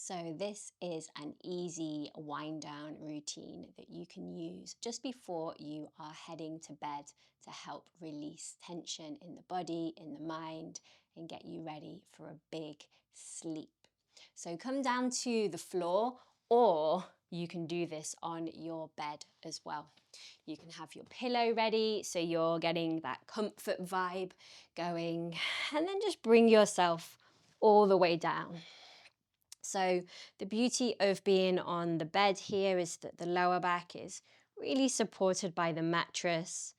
So this is an easy wind down routine that you can use just before you are heading to bed to help release tension in the body, in the mind, and get you ready for a big sleep. So come down to the floor, or you can do this on your bed as well. You can have your pillow ready so you're getting that comfort vibe going, and then just bring yourself all the way down. So the beauty of being on the bed here is that the lower back is really supported by the mattress,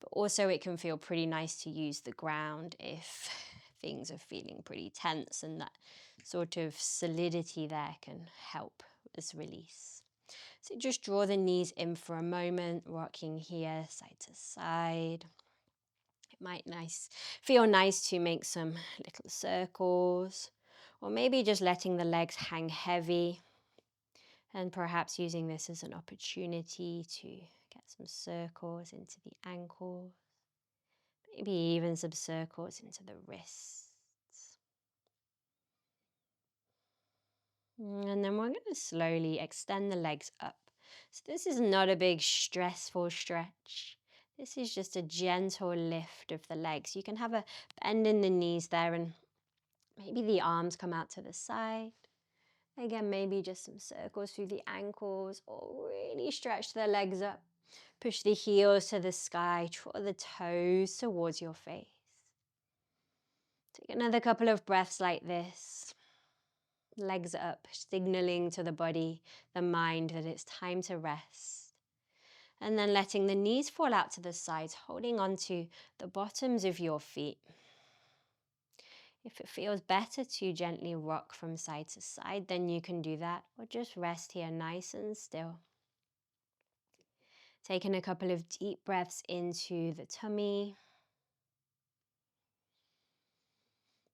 but also it can feel pretty nice to use the ground if things are feeling pretty tense, and that sort of solidity there can help us release. So just draw the knees in for a moment, rocking here side to side. It might feel nice to make some little circles, or maybe just letting the legs hang heavy, and perhaps using this as an opportunity to get some circles into the ankles, maybe even some circles into the wrists. And then we're going to slowly extend the legs up. So this is not a big stressful stretch. This is just a gentle lift of the legs. You can have a bend in the knees there, and maybe the arms come out to the side. Again, maybe just some circles through the ankles, or really stretch the legs up. Push the heels to the sky, draw the toes towards your face. Take another couple of breaths like this. Legs up, signaling to the body, the mind that it's time to rest. And then letting the knees fall out to the sides, holding onto the bottoms of your feet. If it feels better to gently rock from side to side, then you can do that, or just rest here nice and still. Taking a couple of deep breaths into the tummy.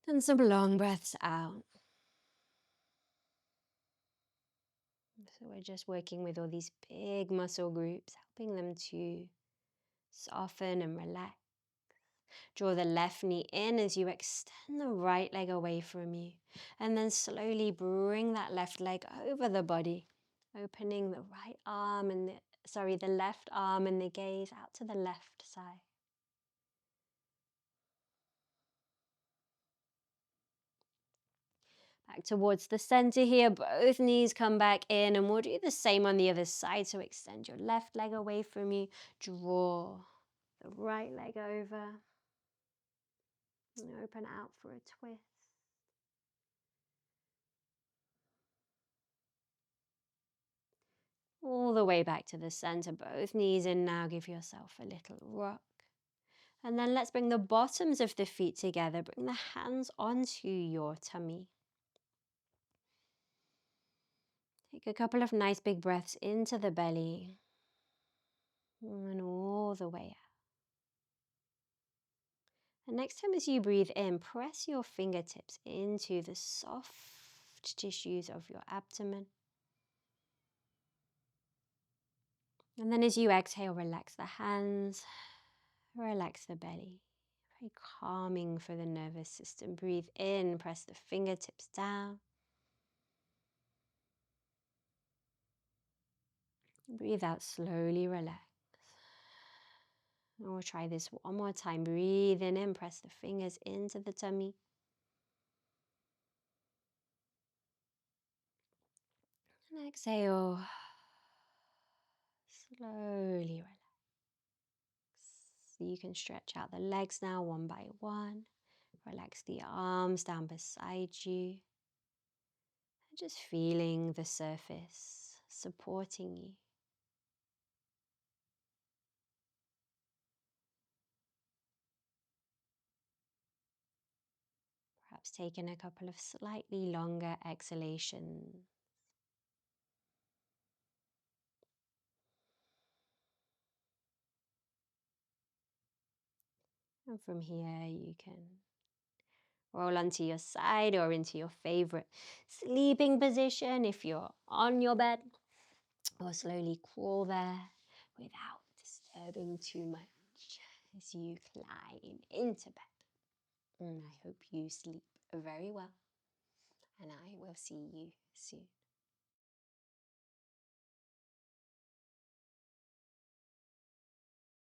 And some long breaths out. So we're just working with all these big muscle groups, helping them to soften and relax. Draw the left knee in as you extend the right leg away from you. And then slowly bring that left leg over the body, opening the right arm and the left arm and the gaze out to the left side. Back towards the center here, both knees come back in, and we'll do the same on the other side. So extend your left leg away from you, draw the right leg over, and open out for a twist. All the way back to the center, both knees in now, give yourself a little rock. And then let's bring the bottoms of the feet together, bring the hands onto your tummy. Take a couple of nice big breaths into the belly and all the way out. And next time as you breathe in, press your fingertips into the soft tissues of your abdomen. And then as you exhale, relax the hands, relax the belly. Very calming for the nervous system. Breathe in, press the fingertips down. Breathe out, slowly relax. And we'll try this one more time. Breathe in, press the fingers into the tummy. And exhale. Slowly relax. So you can stretch out the legs now one by one. Relax the arms down beside you. And just feeling the surface supporting you. Perhaps taking a couple of slightly longer exhalations. And from here you can roll onto your side or into your favorite sleeping position if you're on your bed, or slowly crawl there without disturbing too much as you climb into bed. And I hope you sleep very well. and I will see you soon.